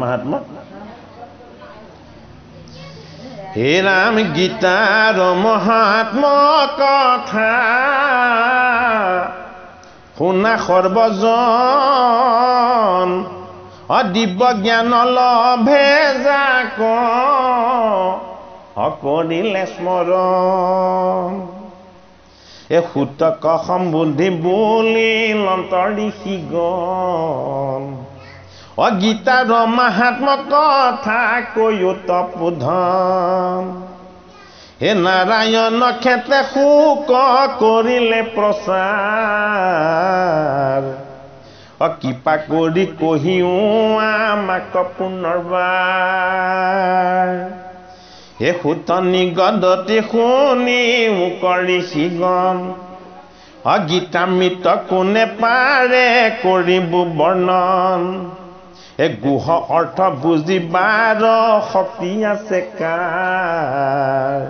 মহাত্মা হে ৰাম গীতাৰ মহাত্মা কথা শুনা সৰ্বজন দিব্য জ্ঞান লভে যাক কৰিলে স্মৰণ এ সূতক সম্বুদ্ধি বুলি লন্তৰ ঋষিগণ গীতাৰ মহাত্মা কথা কৈত পোধন হে নাৰায়ণ ক্ষেত্ৰে শোক কৰিলে প্ৰচাৰ কৃপা কৰি কহিও আমাক পুনৰবাৰ হে সুতনি গদতি শুনি কৰি ঋষিগণ গীতামৃত কোনে পাৰে কৰিব বৰ্ণন গুহ অৰ্থ বুজিবাৰ শক্তি আছে কাৰ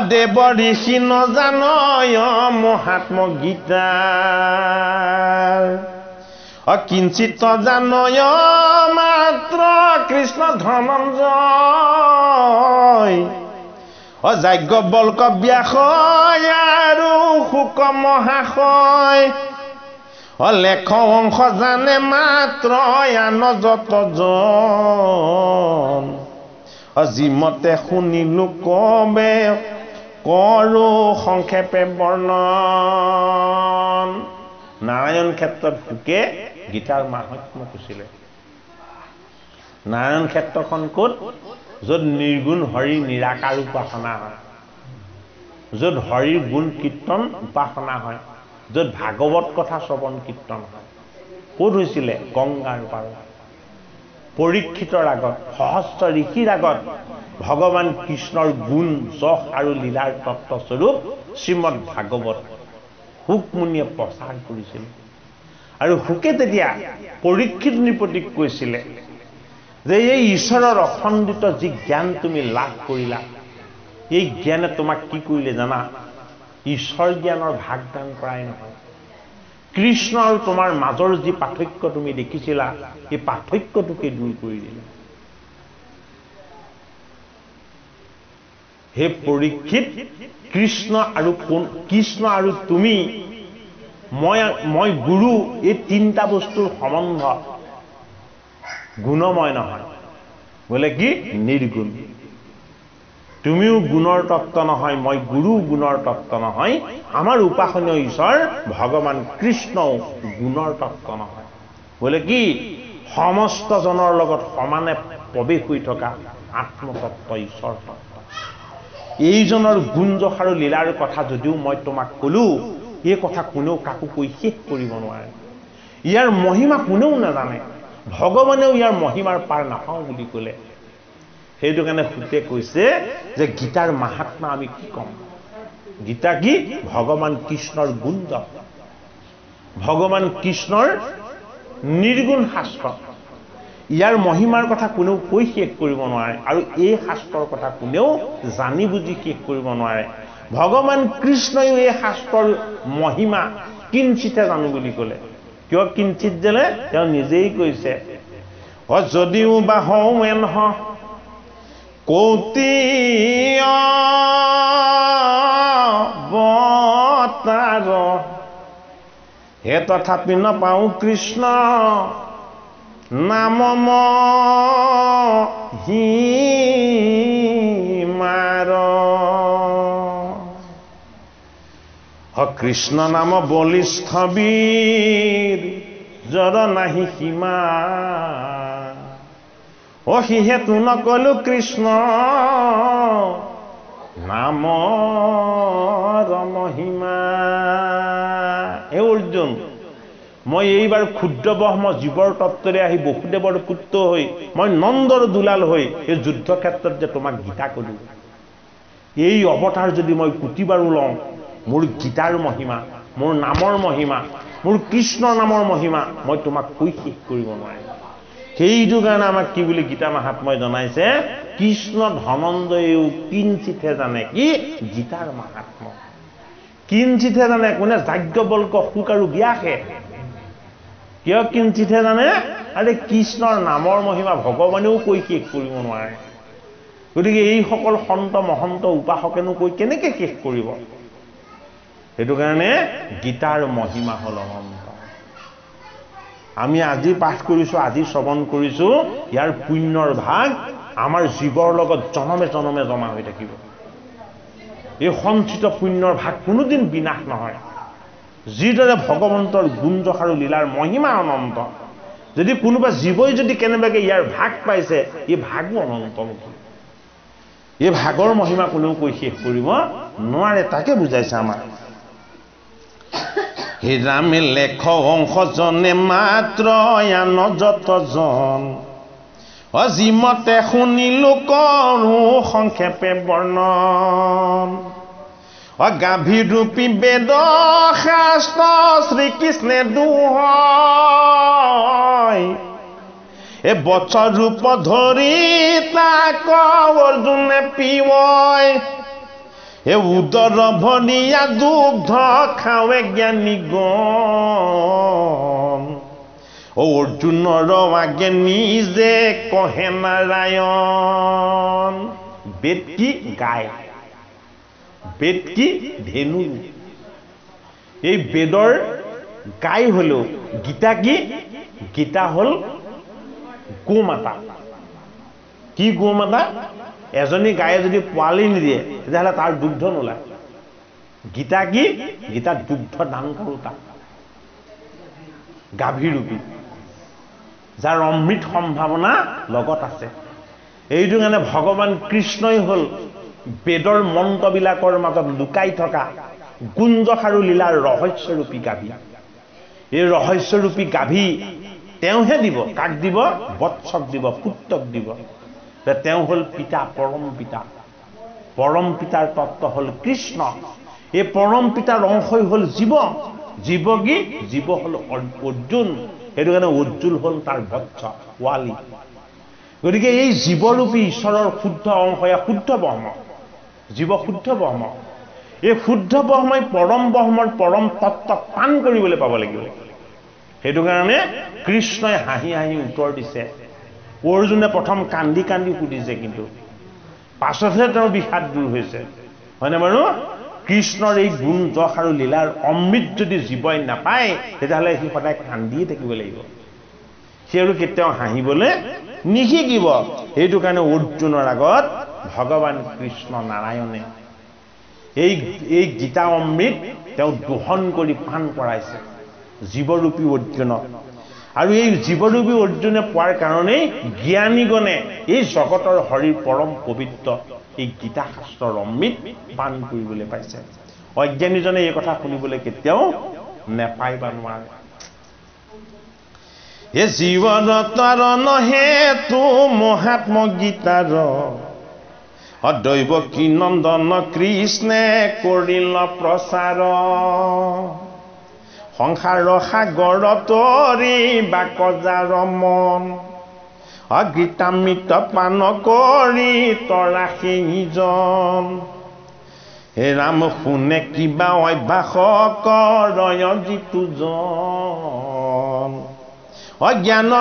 দেৱ ঋষি নজানয় মহাত্ম গীতাৰ কিঞ্চিত জানয় মাত্ৰ কৃষ্ণ ধনঞ্জয় যাজ্ঞবল্ক ব্যাসয় আৰু শুক মহাশয় লেখ অংশ জানে মাত্ৰ আন যতজন যিমতে শুনিলো কবে কৰো সংক্ষেপে বৰ্ণন নাৰায়ণ ক্ষেত্ৰত শুকে গীতাৰ মাহাত্ম্য কৈছিলে নাৰায়ণ ক্ষেত্ৰখন ক'ত য'ত নিৰ্গুণ হৰি নিৰাকাৰ উপাসনা হয় য'ত হৰিৰ গুণ কীৰ্তন উপাসনা হয় য'ত ভাগৱত কথা শ্ৰৱণ কীৰ্তন হয় ক'ত হৈছিলে গংগাৰ পাৰত পৰীক্ষিতৰ আগত সহস্ৰ ঋষিৰ আগত ভগৱান কৃষ্ণৰ গুণ যশ আৰু লীলাৰ তত্ত্বস্বৰূপ শ্ৰীমদ ভাগৱত শুক মুনিয়ে প্ৰচাৰ কৰিছিল আৰু শুকে তেতিয়া পৰীক্ষিত নৃপতিক কৈছিলে যে এই ঈশ্বৰৰ অখণ্ডিত যি জ্ঞান তুমি লাভ কৰিলা এই জ্ঞানে তোমাক কি কৰিলে জানা ঈশ্বৰ জ্ঞানৰ ভাগদান কৰাই নহয় কৃষ্ণ আৰু তোমাৰ মাজৰ যি পাৰ্থক্য তুমি দেখিছিলা এই পাৰ্থক্যটোকে দূৰ কৰি দিলে হে পৰীক্ষিত কৃষ্ণ আৰু তুমি মই গুৰু এই তিনিটা বস্তুৰ সম্বন্ধ গুণময় নহয় বোলে কি নিৰ্গুণ তুমিও গুণৰ তত্ত্ব নহয় মই গুৰু গুণৰ তত্ত্ব নহয় আমাৰ উপাসনীয় ঈশ্বৰ ভগৱান কৃষ্ণও গুণৰ তত্ত্ব নহয় বোলে কি সমস্ত জনৰ লগত সমানে প্ৰৱেশ হৈ থকা আত্মতত্ত্ব ঈশ্বৰ তত্ত্ব এইজনৰ গুণ যশ আৰু লীলাৰ কথা যদিও মই তোমাক ক'লো এই কথা কোনেও কাকো কৈ শেষ কৰিব নোৱাৰে ইয়াৰ মহিমা কোনেও নাজানে ভগৱানেও ইয়াৰ মহিমাৰ পাৰ নাপাওঁ বুলি ক'লে সেইটো কাৰণে শুকে কৈছে যে গীতাৰ মাহাত্ম্য আমি কি ক'ম গীতা কি ভগৱান কৃষ্ণৰ গুণ ভগৱান কৃষ্ণৰ নিৰ্গুণ শাস্ত্ৰ ইয়াৰ মহিমাৰ কথা কোনেও কৈ শেষ কৰিব নোৱাৰে আৰু এই শাস্ত্ৰৰ কথা কোনেও জানি বুজি শেষ কৰিব নোৱাৰে ভগৱান কৃষ্ণই এই শাস্ত্ৰৰ মহিমা কিঞ্চিতে জানো বুলি ক'লে কিয় কিঞ্চিত যেনে তেওঁ নিজেই কৈছে যদিও বা হওঁ এনহ কৌতি অৱতাৰ হে তথাপি নাপাওঁ কৃষ্ণ নাম মহিমাৰ কৃষ্ণ নাম বলিষ্ঠ বীৰ জৰ নাহি সীমা সিহেতু নকলো কৃষ্ণ নামৰ মহিমা হে অৰ্জুন মই এইবাৰ ক্ষুদ্ৰ ব্ৰহ্ম জীৱৰ তত্ত্বৰে আহি বসুদেৱৰ পুত্ৰ হৈ মই নন্দৰ দুলাল হৈ এই যুদ্ধ ক্ষেত্ৰত যে তোমাক গীতা কলো এই অৱতাৰ যদি মই কোটিবাৰো লওঁ মোৰ গীতাৰ মহিমা মোৰ নামৰ মহিমা মোৰ কৃষ্ণ নামৰ মহিমা মই তোমাক কৈ শেষ কৰিব নোৱাৰিম সেইটো কাৰণে আমাক কি বুলি গীতা মহাত্মাই জনাইছে কৃষ্ণ ধনঞ্জয়েও কিঞ্চিতহে জানে কি গীতাৰ মহাত্মা কিঞ্চিতহে জানে কোনে যাজ্ঞবল্ক শুক আৰু ব্যাসে কিয় কিঞ্চিতহে জানে আৰে কৃষ্ণৰ নামৰ মহিমা ভগৱানেও কৈ শেষ কৰিব নোৱাৰে গতিকে এই সকল সন্ত মহন্ত উপাসকেনো কৈ কেনেকৈ শেষ কৰিব সেইটো কাৰণে গীতাৰ মহিমা হল অনন্ত আমি আজি পাঠ কৰিছো আজি শ্ৰৱণ কৰিছো ইয়াৰ পুণ্যৰ ভাগ আমাৰ জীৱৰ লগত জনমে জনমে জমা হৈ থাকিব এই সঞ্চিত পুণ্যৰ ভাগ কোনোদিন বিনাশ নহয় যিদৰে ভগৱন্তৰ গুঞ্জস আৰু লীলাৰ মহিমা অনন্ত যদি কোনোবা জীৱই যদি কেনেবাকে ইয়াৰ ভাগ পাইছে এই ভাগো অনন্ত নহয় এই ভাগৰ মহিমা কোনেও কৈ শেষ কৰিব নোৱাৰে তাকে বুজাইছে আমাৰ হে ৰামে লেখ অংশজনে মাত্ৰ আন যতজন অজিমতে শুনিলো কৰো সংক্ষেপে বৰ্ণন গাভীৰূপী বেদ শাস্ত্ৰ শ্ৰীকৃষ্ণে দুহয় এ বছৰ ৰূপ ধৰি তাক অৰ্জুনে পিৱয় এ উদৰ ভনিয়া দুগ্ধ খাৱে জ্ঞানী গণ অৰ্জুনৰ আগে নিজে কহে নাৰায়ণ বেদ কি গায় বেদ কি ধেনু এই বেদৰ গাই হলেও গীতা কি গীতা হল গোমাতা কি গোমাতা এজনী গায়ে যদি পোৱালি নিদিয়ে তেতিয়াহ'লে তাৰ দুগ্ধ নোলায় গীতা কি গীতা দুগ্ধ দান কৰোতা গাভীৰূপী যাৰ অমৃত সম্ভাৱনা লগত আছে এইটো কাৰণে ভগৱান কৃষ্ণই হল বেদৰ মন্ত্ৰবিলাকৰ মাজত লুকাই থকা গুঞ্জস আৰু লীলাৰ ৰহস্যৰূপী গাভী এই ৰহস্যৰূপী গাভী তেওঁহে দিব কাক দিব বৎসক দিব পুত্ৰক দিব তেওঁ হল পিতা পৰম পিতাৰ তত্ত্ব হল কৃষ্ণ এই পৰম পিতাৰ অংশই হল জীৱ জীৱ কি জীৱ হল অৰ্জুন সেইটো কাৰণে অৰ্জুন হল তাৰ বৎস পোৱালী গতিকে এই জীৱৰূপী ঈশ্বৰৰ শুদ্ধ অংশ শুদ্ধ ব্ৰহ্ম জীৱ শুদ্ধ ব্ৰহ্ম এই শুদ্ধ ব্ৰহ্মই পৰম ব্ৰহ্মৰ পৰম তত্ত্ব পান কৰিবলৈ পাব লাগিব সেইটো কাৰণে কৃষ্ণই হাঁহি হাঁহি উত্তৰ দিছে অৰ্জুনে প্ৰথম কান্দি কান্দি সুধিছে কিন্তু পাছতহে তেওঁৰ বিষাদ দূৰ হৈছে হয়নে বাৰু কৃষ্ণৰ এই গুণ যশ আৰু লীলাৰ অমৃত যদি জীৱই নাপায় তেতিয়াহ'লে সি সদায় কান্দিয়ে থাকিব লাগিব সি আৰু কেতিয়াও হাঁহিবলৈ নিশিকিব সেইটো কাৰণে অৰ্জুনৰ আগত ভগৱান কৃষ্ণ নাৰায়ণে এই গীতা অমৃত তেওঁ দোহন কৰি পান কৰাইছে জীৱৰূপী অৰ্জুনক আৰু এই জীৱৰূপী অৰ্জুনে পোৱাৰ কাৰণেই জ্ঞানীগণে এই জগতৰ হৰিৰ পৰম পবিত্ৰ এই গীতা শাস্ত্ৰৰ অমৃত পান কৰিবলৈ পাইছে অজ্ঞানীজনে এই কথা শুনিবলৈ কেতিয়াও নেপায় বা নোৱাৰে এ জীৱনৰ হেতু মহাত্ম গীতাৰ অদৈৱকী নন্দন কৃষ্ণে কৰিল প্ৰচাৰ সংসাৰ সাগৰ তৰি বাকজাৰ মন অগীতামৃত পান কৰি তৰা সেইজন হে ৰাম শুনে কিবা অভ্যাস কৰয় যিটোজন অজ্ঞান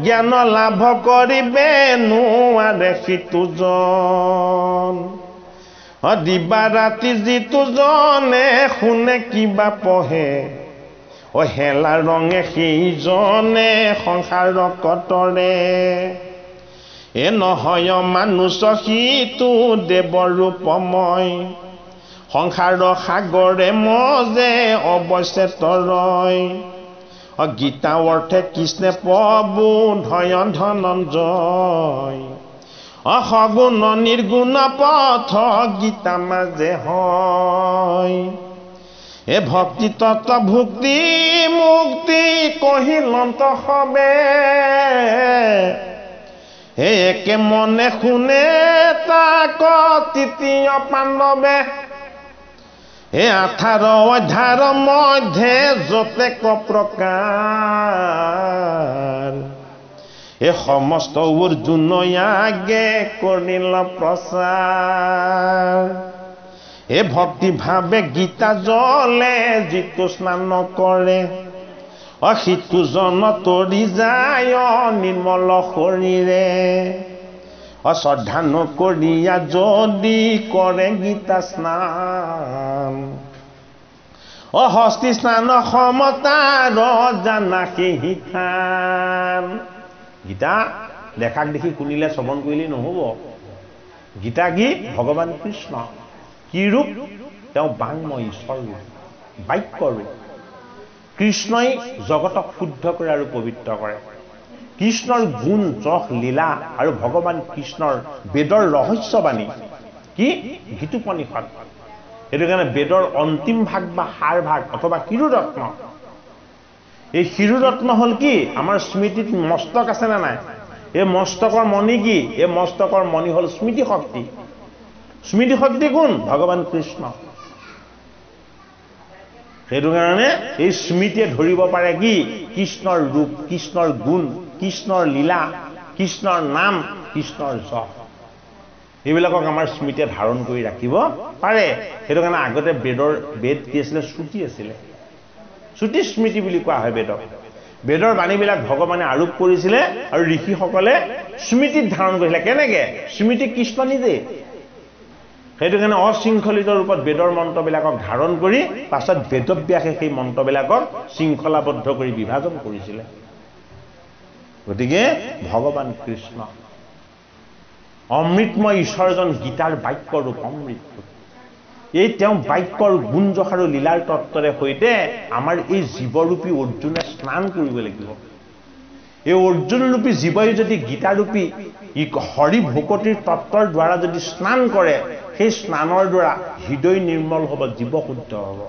জ্ঞান লাভ কৰিবে নোৱাৰে সিটোজন দিবা ৰাতি যিটোজনে শুনে কিবা পঢ়ে হেলা ৰঙে সেইজনে সংসাৰ কতৰে এ নহয় মানুষ সিটো দেৱৰ ৰূপময় সংসাৰ সাগৰে মজে অৱশ্যে তৰয় গীতা অৰ্থে কৃষ্ণে প্ৰবোধয় ধনঞ্জয় সগুণ নিৰ্গুণ পথ গীতা মাজে হয় এ ভক্তি তত্ত্ব ভুক্তি মুক্তি কহিলন্ত হবে হে একে মনে শুনে তাক তৃতীয় পাণ্ডৱে হে 18 অধ্যায়ৰ মধ্যে যতেক প্ৰকাৰ এ সমস্ত অৰ্জুন আগে কৰিল প্ৰচাৰ এ ভক্তি ভাৱে গীতা জলে যিটো স্নান কৰে সিতুজন তৰি যায় নিৰ্মল শৰীৰে শ্ৰদ্ধা নকৰিয়া যদি কৰে গীতা স্নান হস্তি স্নান সমতাৰ জানা সেই থান গীতা দেখাক দেখি শুনিলে শ্ৰৱণ কৰিলে নহ'ব গীতা কি ভগৱান কৃষ্ণ কি ৰূপ তেওঁ বাংময় ঈশ্বৰ ৰূপ বাক্য ৰূপ কৃষ্ণই জগতক শুদ্ধ কৰে আৰু পবিত্ৰ কৰে কৃষ্ণৰ গুণ যশ লীলা আৰু ভগৱান কৃষ্ণৰ বেদৰ ৰহস্যবাণী কি গীতোপনিষদ সেইটো কাৰণে বেদৰ অন্তিম ভাগ বা সাৰ ভাগ অথবা শিৰোৰত্ন এই শিৰোৰত্ন হ'ল কি আমাৰ স্মৃতিত মস্তক আছে নে নাই এই মস্তকৰ মণি কি এই মস্তকৰ মণি হ'ল স্মৃতি শক্তি কোন ভগৱান কৃষ্ণ সেইটো কাৰণে এই স্মৃতিয়ে ধৰিব পাৰে কি কৃষ্ণৰ ৰূপ কৃষ্ণৰ গুণ কৃষ্ণৰ লীলা কৃষ্ণৰ নাম কৃষ্ণৰ যশ এইবিলাকক আমাৰ স্মৃতিয়ে ধাৰণ কৰি ৰাখিব পাৰে সেইটো কাৰণে আগতে বেদ কি আছিলে শ্ৰুতি আছিলে শ্ৰুতি স্মৃতি বুলি কোৱা হয় বেদৰ বাণীবিলাক ভগৱানে আৰোপ কৰিছিলে আৰু ঋষিসকলে স্মৃতিত ধাৰণ কৰিছিলে কেনেকে স্মৃতি কৃষ্ণ নিজে সেইটো কাৰণে অশৃংখলিত ৰূপত বেদৰ মন্ত্ৰবিলাকক ধাৰণ কৰি পাছত বেদব্যাসে সেই মন্ত্ৰবিলাকক শৃংখলাবদ্ধ কৰি বিভাজন কৰিছিলে গতিকে ভগৱান কৃষ্ণ অমৃতময় ঈশ্বৰজন গীতাৰ বাক্য ৰূপ অমৃত এই তেওঁ বাক্যৰ গুণ যশ আৰু লীলাৰ তত্ত্বৰে সৈতে আমাৰ এই জীৱৰূপী অৰ্জুনে স্নান কৰিব লাগিব এই অৰ্জুনৰূপী জীৱই যদি গীতাৰূপী হৰি ভকতিৰ তত্ত্বৰ দ্বাৰা যদি স্নান কৰে সেই স্নানৰ দ্বাৰা হৃদয় নিৰ্মল হ'ব জীৱ শুদ্ধ হ'ব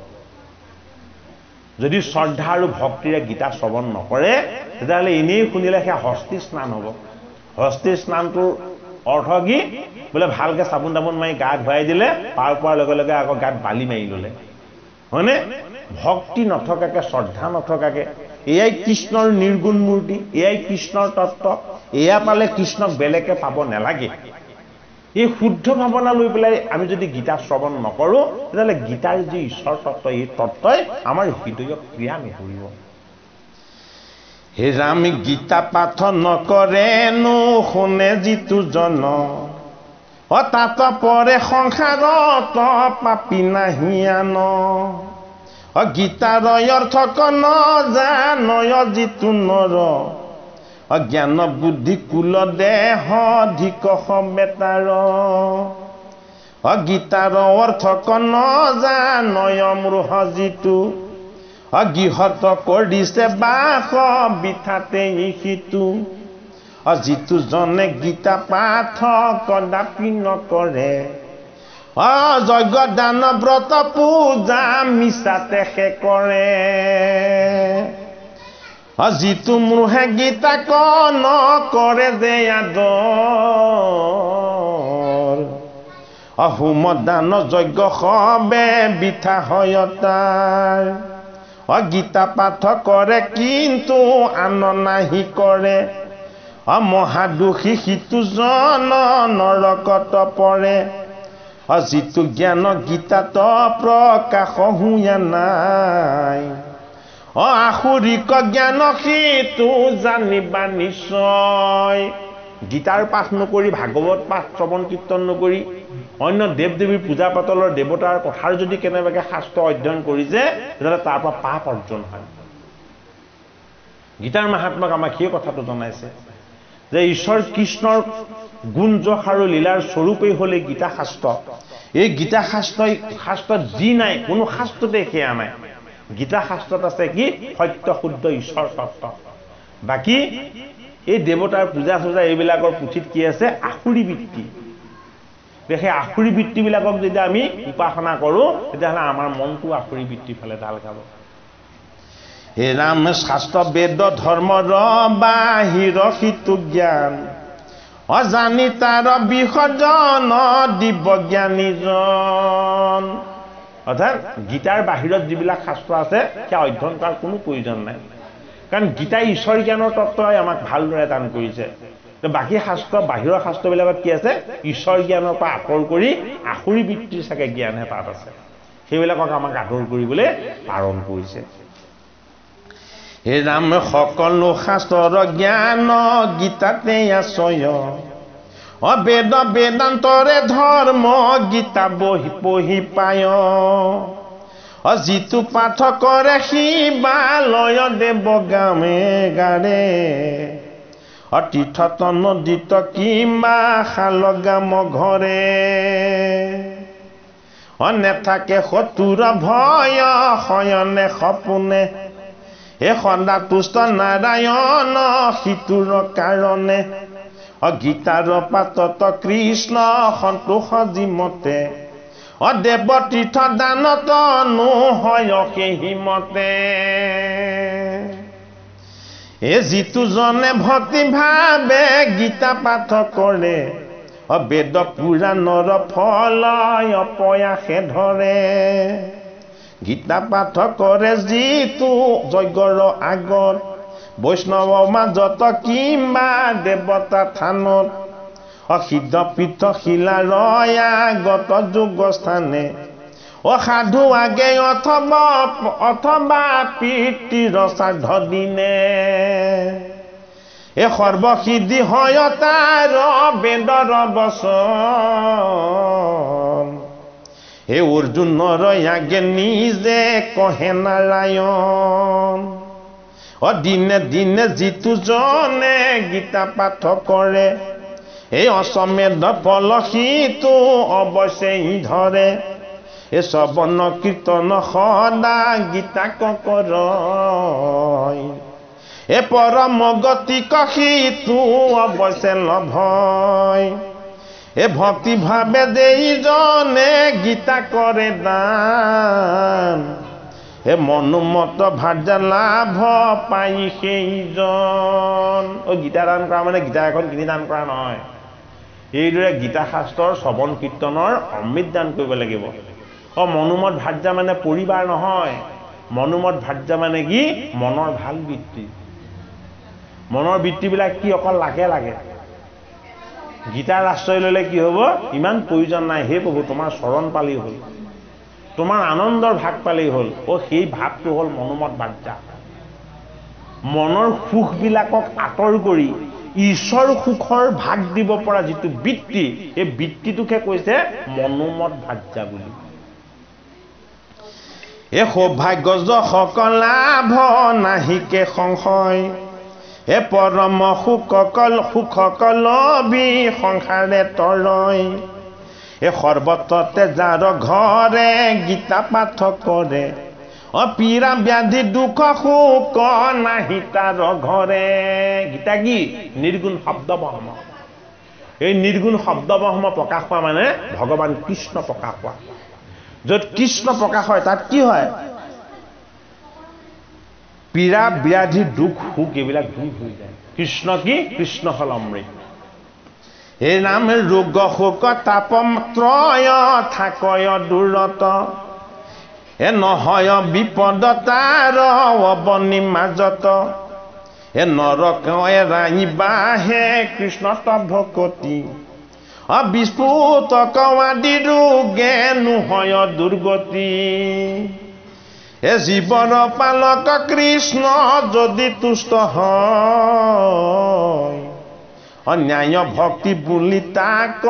যদি শ্ৰদ্ধা আৰু ভক্তিৰে গীতা শ্ৰৱণ নকৰে তেতিয়াহ'লে এনেই শুনিলে সেয়া হস্তি স্নান হ'ব হস্তি স্নানটোৰ অৰ্থ কি বোলে ভালকে চাবোন তাবোন মাৰি গা ধুৱাই দিলে পাৰ পোৱাৰ লগে লগে আকৌ গাত বালি মাৰি ল'লে হয়নে ভক্তি নথকাকে শ্ৰদ্ধা নথকাকে এয়াই কৃষ্ণৰ নিৰ্গুণ মূৰ্তি এয়াই কৃষ্ণৰ তত্ত্ব এয়া পালে কৃষ্ণক বেলেগে পাব নালাগে এই শুদ্ধ ভাৱনা লৈ পেলাই আমি যদি গীতা শ্ৰৱণ নকৰোঁ তেতিয়াহ'লে গীতাৰ যি ঈশ্বৰ তত্ত্ব এই তত্ত্বই আমাৰ হৃদয়ক ক্ৰিয়া নকৰিব হে ৰাম গীতা পাঠ নকৰেনো শুনে যিটো জন তাত পৰে সংসাৰত পাপী নাহি আন গীতাৰ অৰ্থ নজানয় যিটো নৰ জ্ঞান বুদ্ধি কুল দেহ ধিক বেতাৰ গীতাৰ অৰ্থ নজানয় মৃহ যিটো গৃহত কৰিছে বাস বিঠাতে সিটো যিটো জনে গীতা পাঠ কদাপি নকৰে যজ্ঞ দান ব্ৰত পূজা মিছাতে সে কৰে যিটো মৃহে গীতা নকৰে যে আদৰ হোম দান যজ্ঞ সবে বৃথা হয় তাৰ গীতা পাঠ কৰে কিন্তু আন নাহি কৰে মহাদোষী সিটো জন নৰকত পৰে যিটো জ্ঞান গীতাত প্ৰকাশ হুয়া নাই আসুৰিক জ্ঞান সিটো জানিবা নিশ্চয় গীতাৰ পাঠ নকৰি ভাগৱত পাঠ শ্ৰৱণ কীৰ্তন নকৰি অন্য দেৱ দেৱীৰ পূজা পাতলৰ দেৱতাৰ কথাৰ যদি কেনেবাকৈ শাস্ত্ৰ অধ্যয়ন কৰিছে তেতিয়াহ'লে তাৰ পৰা পাপ অৰ্জন হয় গীতাৰ মাহাত্ম্যক আমাক সেই কথাটো জনাইছে যে ঈশ্বৰ কৃষ্ণৰ গুণ যশ আৰু লীলাৰ স্বৰূপেই হ'লে গীতা শাস্ত্ৰ এই গীতা শাস্ত্ৰত যি নাই কোনো শাস্ত্ৰতে সেয়া নাই গীতা শাস্ত্ৰত আছে কি সত্য শুদ্ধ ঈশ্বৰ তত্ত্ব বাকী এই দেৱতাৰ পূজা চূজা এইবিলাকৰ পুথিত কি আছে আসুৰী বৃত্তি সেই আসুৰী বৃত্তিবিলাকক যদি আমি উপাসনা কৰোঁ তেতিয়াহ'লে আমাৰ মনটো আসুৰী বৃত্তিৰ ফালে ঢাল খাব হে ৰাম শাস্ত্ৰ বেদ ধৰ্মৰ বাহিৰ সিটো জ্ঞান অজানি তাৰ বিসৰ্জন দিব জ্ঞানীজন অৰ্থাৎ গীতাৰ বাহিৰত যিবিলাক শাস্ত্ৰ আছে সেয়া অধ্যয়ন কৰাৰ কোনো প্ৰয়োজন নাই কাৰণ গীতাই ঈশ্বৰ জ্ঞানৰ তত্ত্বই আমাক ভালদৰে দান কৰিছে বাকী শাস্ত্ৰ বাহিৰৰ শাস্ত্ৰবিলাকত কি আছে ঈশ্বৰ জ্ঞানৰ পৰা আঁতৰ কৰি আসুৰী বৃত্তিৰ চাগে জ্ঞানহে তাত আছে সেইবিলাকক আমাক আঁতৰ কৰিবলৈ পালন কৰিছে হে ৰাম সকলো শাস্ত্ৰৰ জ্ঞান গীতাতে আছয় বেদ বেদান্তৰে ধৰ্ম গীতা বহি পঢ়ি পায় যিটো পাঠ কৰে শিৱালয় দেৱ গামে গাৰে তীৰ্থ নদীত কিম্বা শালগাম ঘৰে নেথাকে শত্ৰুৰ ভয় শয়নে সপোনে সদা তুষ্ট নাৰায়ণ সিটোৰ কাৰণে গীতাৰ পাতত কৃষ্ণ সন্তোষ যিমতে দেৱ তীৰ্থ দানত নহয় সেইমতে যিটো জনে ভক্তি ভাৱে গীতা পাঠ কৰে বেদ পুৰাণৰ ফল প্ৰয়াসে ধৰে গীতা পাঠ কৰে যিটো যজ্ঞৰ আগত বৈষ্ণৱৰ মাজত কিম্বা দেৱতা থানত সিদ্ধ পীঠ শিলাৰ আগত যোগ স্থানে সাধু আগে অথবা পিতৃৰ শ্ৰাদ্ধ দিনে সৰ্বসিদ্ধি হয় তাৰ বেদৰ বচন অৰ্জুনৰ আগে নিজে কহে নাৰায়ণ দিনে দিনে যিটো জনে গীতা পাঠ কৰে অশ্বমেধ ফল সিটো অৱশ্যেই ধৰে শ্ৰৱণ কীৰ্তন সদা গীতাক কৰয় পৰম গতিক সিটো অৱশ্যে লভয় ভক্তি ভাৱে যেইজনে গীতা কৰে দান মনোমত ভাৰ্যা লাভ পাই সেইজন গীতা দান কৰা মানে গীতা এখন কিনি দান কৰা নহয় এইদৰে গীতা শাস্ত্ৰৰ শ্ৰৱণ কীৰ্তনৰ অমৃত দান কৰিব লাগিব মনোমত ভাৰ্যা মানে পৰিবাৰ নহয় মনোমত ভাৰ্যা মানে কি মনৰ ভাল বৃত্তি মনৰ বৃত্তিবিলাক কি অকল লাগে লাগে গীতাৰ আশ্ৰয় ল'লে কি হ'ব ইমান প্ৰয়োজন নাই হে প্ৰভু তোমাৰ চৰণ পালেই হ'ল তোমাৰ আনন্দৰ ভাগ পালেই হ'ল সেই ভাৱটো হ'ল মনোমত ভাৰ্যা মনৰ সুখবিলাকক আঁতৰ কৰি ঈশ্বৰ সুখৰ ভাগ দিব পৰা যিটো বৃত্তি এই বৃত্তিটোকে কৈছে মনোমত ভাৰ্যা বুলি সৌভাগ্য যশক লাভ নাহিকে সংশয় পৰম সুখক লভি সংসাৰে তৰয় সৰ্বত্ৰতে যাৰ ঘৰে গীতা পাঠ কৰে পীড়া ব্যাধি দুখ সুখ নাহি তাৰ ঘৰে গীতা কি নিৰ্গুণ শব্দ ব্ৰহ্ম এই নিৰ্গুণ শব্দ ব্ৰহ্ম প্ৰকাশ পোৱা মানে ভগৱান কৃষ্ণ প্ৰকাশ পোৱা য'ত কৃষ্ণ প্ৰকাশ হয় তাত কি হয় পীড়া ব্যাধি দুখ সুখ এইবিলাক দূৰ হৈ যায় কৃষ্ণ কি কৃষ্ণ হল অমৃত এই নাম ৰোগ শোক তাপম ত্ৰয় থাকয় দূৰত নহয় বিপদ তাৰ অৱনি মাজত নৰক এৰাই বাহে কৃষ্ণ ভকতি বিস্ফুট আদি ৰোগে নহয় দুৰ্গতি জীৱৰ পালক কৃষ্ণ যদি তুষ্ট হয় ন্যায় ভক্তি বুলি তাক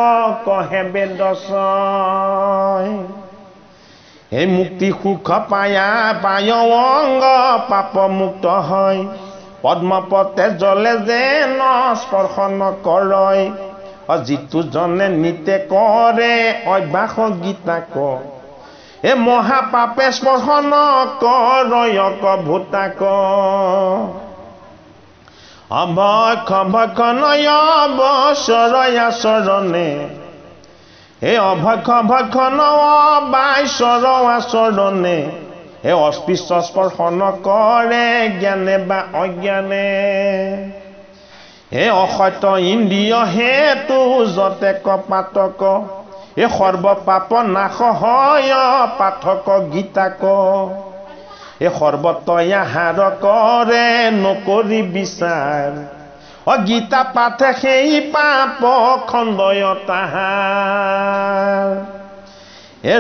কহে বেদছয় মুক্তি সুখ পায় অংগ পাপ মুক্ত হয় পদ্মপতে জলে যেন স্পৰ্শ নকৰয় যিটো জনে নিতে কৰে অভ্যাস গীতাক মহাপাপে স্পৰ্শ নকৰয়ক ভূতাক অভক্ষ নয় বছৰয় আচৰণে অভক্ষ নবাইশ্বৰ আচৰণে অস্পৃশ্য স্পৰ্শ নকৰে জ্ঞানে বা অজ্ঞানে অসত্য ইন্দ্ৰিয় হেতু যতে কপাতক সৰ্বপাপ নাশ হয় পাঠক গীতাক সৰ্বত্ৰ আহাৰ কৰে নকৰি বিচাৰ গীতা পাঠে সেই পাপ খণ্ডয় তাহাৰ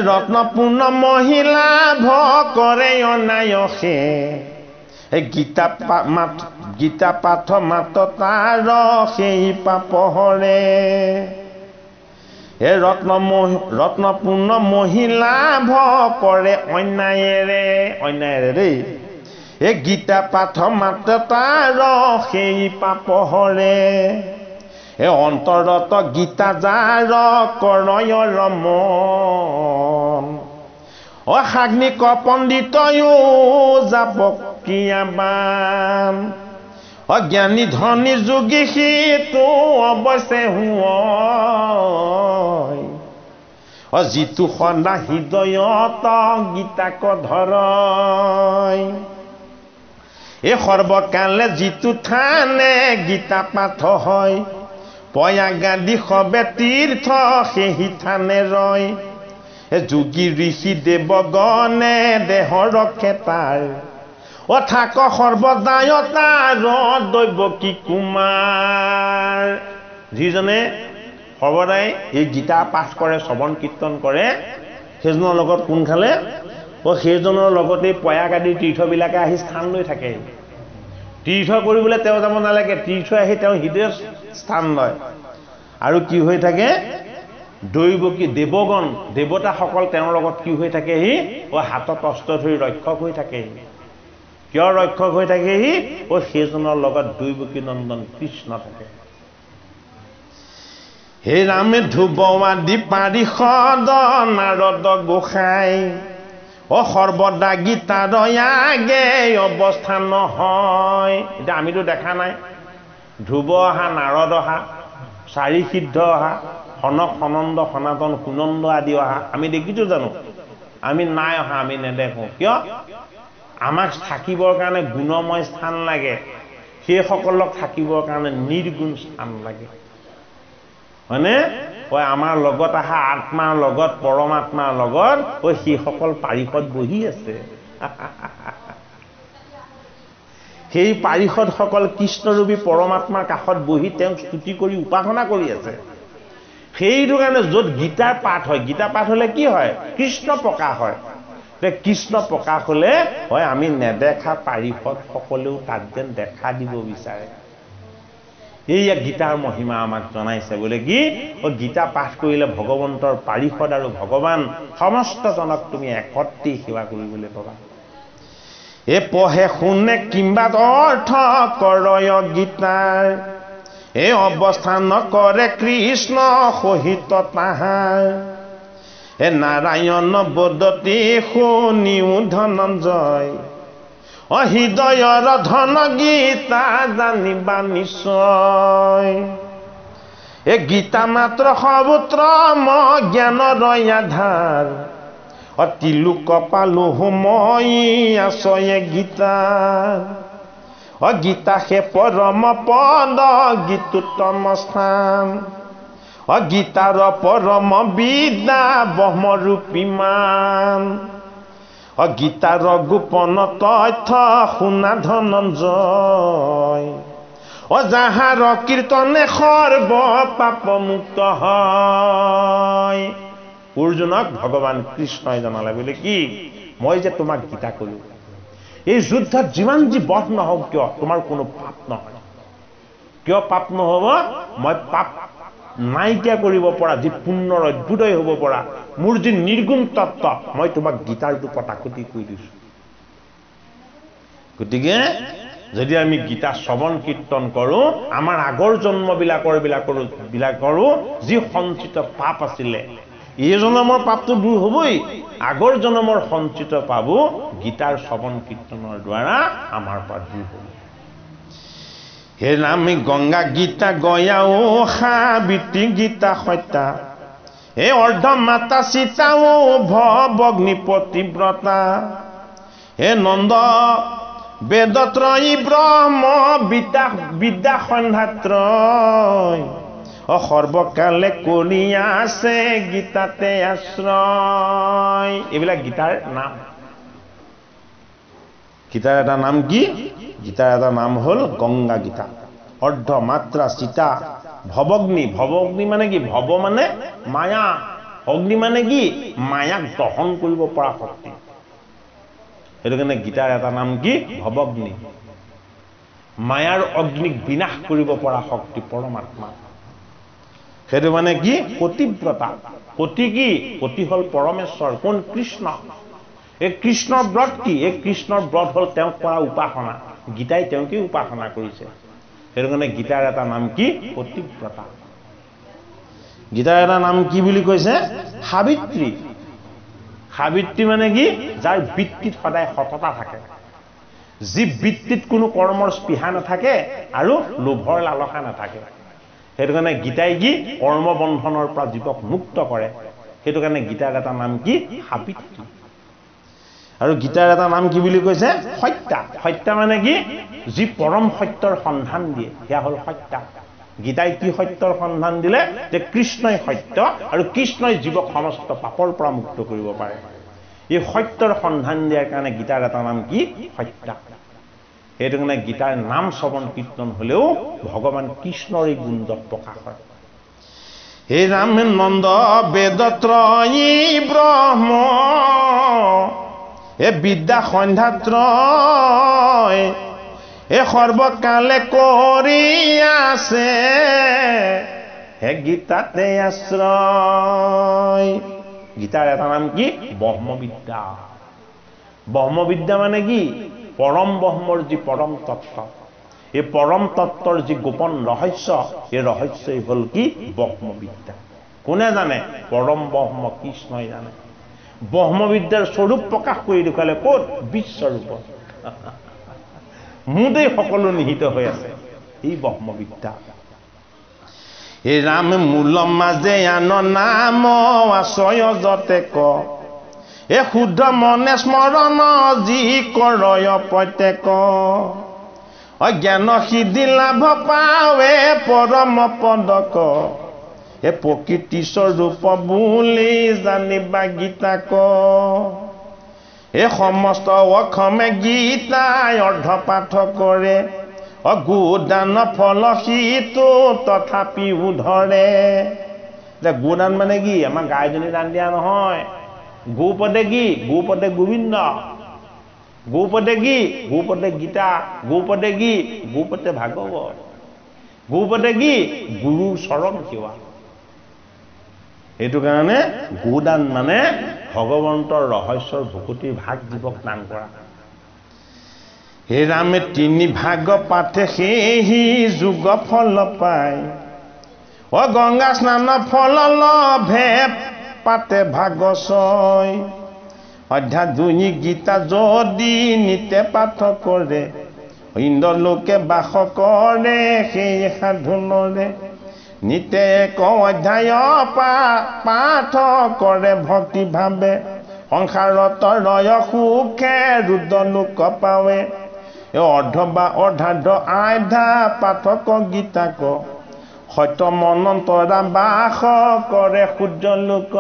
ৰত্নপূৰ্ণ মহিলা ভ কৰে অনায়সে এই গীতা পাঠ মাত তাৰ সেই পাপ হৰে এই ৰত্নপূৰ্ণ মহিলা কৰে অন্যায়েৰে দেই এই গীতা পাঠ মাত তাৰ সেই পাপ হৰে এই অন্তৰত গীতা যাৰ কৰয় ৰমন অসাগ্নিক পণ্ডিতয়ো যাব কিয়াবান অজ্ঞানী ধনী যোগী সিটো অৱশ্যে হুঁয় যিটো সদা হৃদয়ত গীতাক ধৰয় এই সৰ্বকালে যিটো থানে গীতা পাঠ হয় পয়াগাদি সবে তীৰ্থ সেই থানে ৰয় যোগী ঋষি দেৱগণে দেহ ৰক্ষে তাৰ থাক সৰ্বদায় তাৰ দৈৱকী কুমাৰ যিজনে সৰ্বদাই এই গীতা পাঠ কৰে শ্ৰৱণ কীৰ্তন কৰে সেইজনৰ লগত কোনফালে সেইজনৰ লগতে পয়াগ আদি তীৰ্থবিলাকে আহি স্থান লৈ থাকে তীৰ্থ কৰিবলৈ তেওঁ যাব নালাগে তীৰ্থ আহি তেওঁ হৃদয়ত স্থান লয় আৰু কি হৈ থাকে দৈৱকী দেৱগণ দেৱতাসকল তেওঁৰ লগত কি হৈ থাকেহি হাতত অস্ত্ৰ ধৰি ৰক্ষক হৈ থাকেহি কিয় ৰক্ষক হৈ থাকেহি সেইজনৰ লগত দৈৱকী নন্দন কৃষ্ণ থাকে হে ৰামে ধ্ৰুৱ আদি পাৰিষদ নাৰদ গোসাঁই সৰ্বদা গীতাৰ আগে অৱস্থান নহয় এতিয়া আমিতো দেখা নাই ধ্ৰুৱ অহা নাৰদ অহা চাৰি সিদ্ধ অহা সনক সনন্দ সনাতন সুনন্দ আদি অহা আমি দেখিছো জানো আমি নাই অহা আমি নেদেখো কিয় আমাক থাকিবৰ কাৰণে গুণময় স্থান লাগে সেইসকলক থাকিবৰ কাৰণে নিৰ্গুণ স্থান লাগে হয়নে আমাৰ লগত অহা আত্মাৰ লগত পৰমাত্মাৰ লগত সেইসকল পাৰিষদ বহি আছে সেই পাৰিষদসকল কৃষ্ণৰূপী পৰমাত্মাৰ কাষত বহি তেওঁক স্তুতি কৰি উপাসনা কৰি আছে সেইটো কাৰণে য'ত গীতাৰ পাঠ হয় গীতা পাঠ হলে কি হয় কৃষ্ণ প্ৰকাশ হয় কৃষ্ণ প্ৰকাশ হলে আমি নেদেখা পাৰিষদ সকলেও তাত যেন দেখা দিব বিচাৰে এইয়া গীতাৰ মহিমা আমাক জনাইছে বোলে কি গীতা পাঠ কৰিলে ভগৱন্তৰ পাৰিষদ আৰু ভগৱান সমস্তজনক তুমি একত্ৰি সেৱা কৰিবলৈ পাবা এই পঢ়ে শুনে কিম্বা অৰ্থ কৰয় গীতাৰ এই অৱস্থান কৰে কৃষ্ণ সহিত তাহাৰ নাৰায়ণ বদতি শুনিও ধনঞ্জয় হৃদয়ৰ ধন গীতা জানিবা নিশ্চয় এই গীতা মাত্ৰ সৰ্বোত্তম জ্ঞানৰ আধাৰ অতি লোক পালো মই আছয়ে গীতা গীতা হে পৰম পদ গীতোত্তম স্থান গীতাৰ পৰম বিদ্যা ব্ৰহ্মৰূপী মান গীতাৰ গোপন তথ্য শুনা ধনঞ্জয় যাহাৰ কীৰ্তনে সৰ্ব পাপ মুক্ত হয় অৰ্জুনক ভগৱান কৃষ্ণই জনালে বোলে কি মই যে তোমাক গীতা কলো এই যুদ্ধত যিমান যি বধ নহওক কিয় তোমাৰ কোনো পাপ নহয় কিয় পাপ নহব মই পাপ নাইকিয়া কৰিব পৰা যি পুণ্যৰ অভ্যুদয় হ'ব পৰা মোৰ যি নিৰ্গুণ তত্ত্ব মই তোমাক গীতাৰ ৰূপত আকুতি কৰি দিছো গতিকে যদি আমি গীতা শ্ৰৱণ কীৰ্তন কৰো আমাৰ আগৰ জন্মবিলাকৰো যি সঞ্চিত পাপ আছিলে এই জন্মৰ পাপটো দূৰ হ'বই আগৰ জন্মৰ সঞ্চিত পাবো গীতাৰ শ্ৰৱণ কীৰ্তনৰ দ্বাৰা আমাৰ পৰা দূৰ হ'ব হে নামি গংগা গীতা গয়াও সাবিত্ৰী গীতা সত্যা হে অৰ্ধ মাতা সীতাও ভগ্নী পতিব্ৰতা হে নন্দ বেদত্ৰয়ী ব্ৰহ্ম বিদ্যা সন্ধাত্ৰয় সৰ্বকালে কৰি আছে গীতাতে আশ্ৰয় এইবিলাক গীতাৰ নাম গীতাৰ এটা নাম কি গীতাৰ এটা নাম হ'ল গংগা গীতা অৰ্ধ মাত্ৰা সীতা ভৱগ্নি মানে কি ভৱ মানে মায়া অগ্নি মানে কি মায়াক দহন কৰিব পৰা শক্তি সেইটো কাৰণে গীতাৰ এটা নাম কি ভৱগ্নি মায়াৰ অগ্নিক বিনাশ কৰিব পৰা শক্তি পৰমাত্মা সেইটো মানে কি পতিব্ৰতা পতি কি পতি হল পৰমেশ্বৰ কোন কৃষ্ণ এই কৃষ্ণৰ ব্ৰত কি এই কৃষ্ণৰ ব্ৰত হল তেওঁক কৰা উপাসনা গীতাই তেওঁকে উপাসনা কৰিছে সেইটো কাৰণে গীতাৰ এটা নাম কি পতিব্ৰতা গীতাৰ এটা নাম কি বুলি কৈছে সাবিত্ৰী সাবিত্ৰী মানে কি যাৰ বৃত্তিত সদায় সততা থাকে যি বৃত্তিত কোনো কৰ্মৰ স্পৃহা নাথাকে আৰু লোভৰ লালসা নাথাকে সেইটো কাৰণে গীতাই কি কৰ্ম বন্ধনৰ পৰা জীৱক মুক্ত কৰে সেইটো কাৰণে গীতাৰ এটা নাম কি সাবিত্ৰী আৰু গীতাৰ এটা নাম কি বুলি কৈছে সত্য সত্য মানে কি যি পৰম সত্যৰ সন্ধান দিয়ে সেয়া হল সত্য গীতাই কি সত্যৰ সন্ধান দিলে যে কৃষ্ণই সত্য আৰু কৃষ্ণই জীৱক সমস্ত পাপৰ পৰা মুক্ত কৰিব পাৰে এই সত্যৰ সন্ধান দিয়াৰ কাৰণে গীতাৰ এটা নাম কি সত্য সেইটো কাৰণে গীতাৰ নাম শ্ৰৱণ কীৰ্তন হলেও ভগৱান কৃষ্ণৰ এই গুণ প্ৰকাশ হয় হে ৰাম নন্দ বেদত্ৰয়ী ব্ৰহ্ম এ বিদ্যা সন্ধ্যাত্ৰয় এ সৰ্বকালে কৰি আছে হে গীতাতে আশ্ৰয় গীতাৰ এটা নাম কি ব্ৰহ্মবিদ্যা ব্ৰহ্মবিদ্যা মানে কি পৰম ব্ৰহ্মৰ যি পৰম তত্ত্ব এই পৰম তত্ত্বৰ যি গোপন ৰহস্য এই ৰহস্যই হল কি ব্ৰহ্মবিদ্যা কোনে জানে পৰম ব্ৰহ্ম কৃষ্ণই জানে ব্ৰহ্মবিদ্যাৰ স্বৰূপ প্ৰকাশ কৰি দেখুৱালে ক'ত বিশ্বৰূপত মুদেই সকলো নিহিত হৈ আছে এই ব্ৰহ্মবিদ্যা এই ৰাম মূল মাজে আন নাম আশ্ৰয় যতে ক এ শুদ্ধ মনে স্মৰণ যি কৰয় প্ৰত্যেক অজ্ঞান সিদ্ধি লাভ পাৱে পৰম পদক এ প্ৰকৃতি স্বৰূপ বুলি জানিবা গীতাক এই সমস্ত অসমে গীতাই অৰ্ধ পাঠ কৰে গোদান ফল সিটো তথাপিও ধৰে গোদান মানে কি আমাৰ গাইজনী দান দিয়া নহয় গোপদে কি গোপদে গোবিন্দ গোপদে কি গোপদে গীতা গোপদে কি গোপদে ভাগৱত গোপদে কি গুৰু চৰণ সেৱা সেইটো কাৰণে গোদান মানে ভগৱন্তৰ ৰহস্যৰ ভকুতিৰ ভাগ জীৱক দান কৰা হে ৰামে তিনি ভাগ পাঠে সেই যুগ ফল পায় গংগা স্নান ফল লভে পাতে ভাগ ছয় অধ্যায় 2 গীতা যদি নিতে পাঠ কৰে ইন্দ্ৰলোকে বাস কৰে সেই সাধুনৰে নিতে অধ্যায় পাঠ কৰে ভক্তি ভাৱে সংসাৰত ৰয় সুখে ৰুদ্ৰ লোক পাৱে অৰ্ধ বা অৰ্ধাৰ্ধ আধা পাঠক গীতাক সত্য মনন্তৰা বাস কৰে সূৰ্য লোক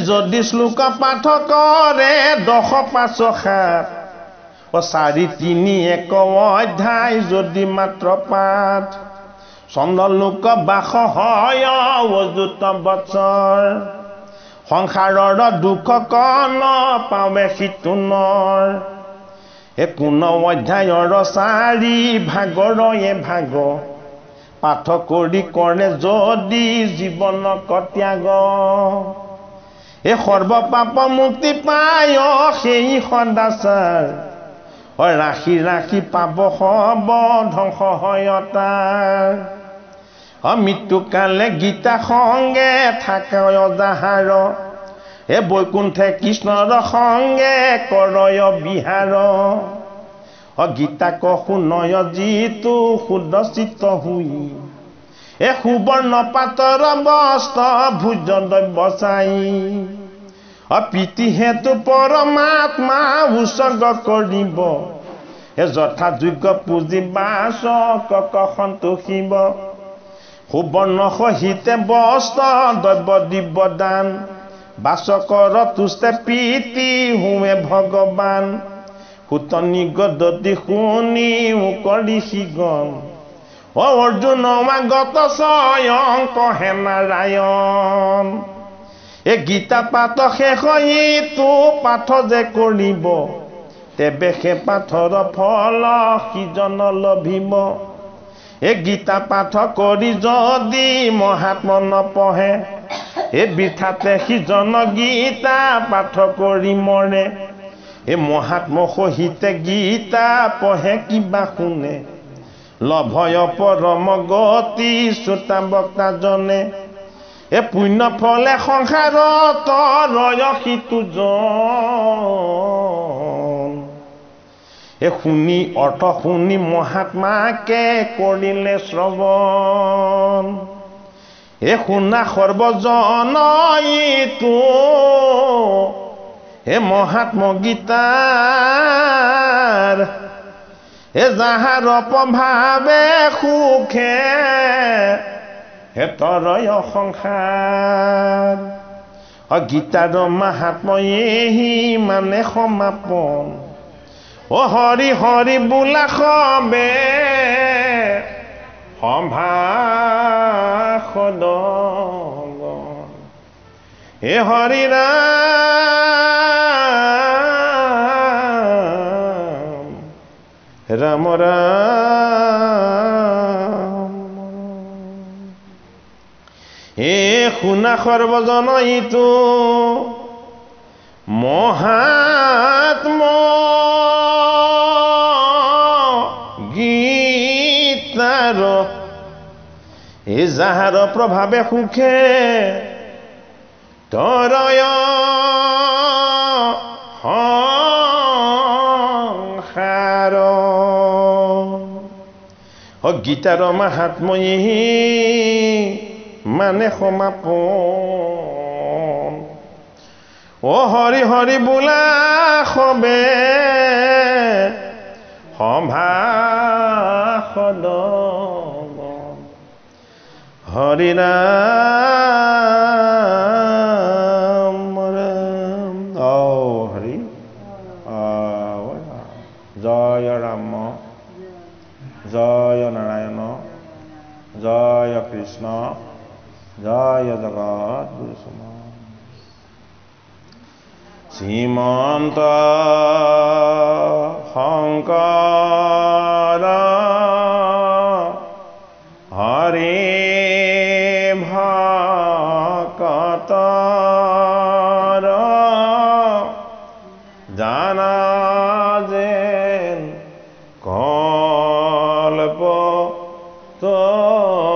যদি শ্লোক পাঠ কৰে 10 5 7 4 3 1 অধ্যায় যদি মাত্ৰ পাঠ চন্দ্ৰলোক বাস হয় অযুত বছৰ সংসাৰৰ দুখ কণ পাৱে সিতুনৰ কোন অধ্যায়ৰ 4 ভাগৰ ভাগ পাঠ কৰি কৰে যদি জীৱনক ত্যাগ সৰ্ব পাপ মুক্তি পায় সেই সদাচাৰ ৰাখি ৰাখি পাব হব ধ্বংস হয়তাৰ মৃত্যুকালে গীতা সংগে থাকে অজাহাৰ বৈকুণ্ঠে কৃষ্ণৰ সংগে কৰয় বিহাৰ গীতাক শুনয় যিটো শুদ্ধ চিত্ত হুই সুবৰ্ণ পাতৰ বস্ত্ৰ ভুজ দ্ৰব্য চাই প্ৰীতি হেতু পৰমাত্মা উৎসৰ্গ কৰিব যথা যোগ্য পুঁজিবা চকক সন্তোষিব সুবৰ্ণ সহিতে বস্ত্ৰ দ্ৰব্য দিব দান বাচকৰ তুষ্টে প্ৰীতি হুৱে ভগৱান সুতনি গদতি শুনি কৰি সিগন অৰ্জুন আগত স্বয়ং কহে নাৰায়ণ এ গীতা পাঠ শেষ ইটো পাঠ যে কৰিব তেবে সে পাঠৰ ফল সিজন লভিব এ গীতা পাঠ কৰি যদি মহাত্ম নপঢ়ে এ বৃথাতে সিজন গীতা পাঠ কৰি মৰে এ মহাত্ম সহিতে গীতা পঢ়ে কিবা শুনে লভয় পৰম গতি শ্ৰোতা বক্তা জনে এ পুণ্য ফলে সংসাৰত ৰয় সিটো জন এ শুনি অৰ্থ শুনি মহাত্মাকে কৰিলে শ্ৰৱণ এ শুনা সৰ্বজন ইটো এ মহাত্ম গীতাৰ এ যাহাৰ প্ৰভাৱে সুখে হে তৰয় সংসাৰ গীতাৰ মাহাত্ম এহি মানে সমাপন ও হৰি হৰি বোলা সবে সম্ভাষণ হে হৰি ৰাম ৰাম ৰাম হে শুনা সৰ্বজন ইটো মহাত্ম গীতাৰ এ যাহাৰ প্ৰভাৱে সুখে তৰয় সংসাৰ গীতাৰ মাহাত্ম্যই মানে সমাপন ও হৰি হৰি বোলা সবে সম্ভাষণ হৰি ৰাম ৰাম হৰি জয় ৰাম জয় নাৰায়ণ জয় কৃষ্ণ জয় জগত গুৰু শ্ৰীমন্ত শংকৰ হৰি ভকতৰ জানা যেন কল্প তৰু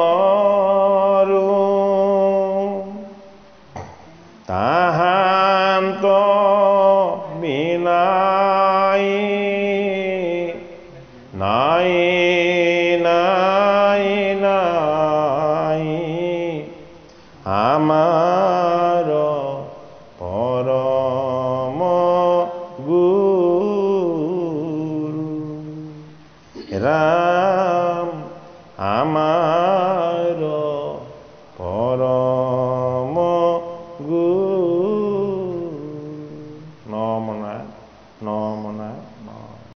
তাহান্ত বিনাই নাই নাই নাই আমাৰ পৰম গুৰু ৰাম আমাৰ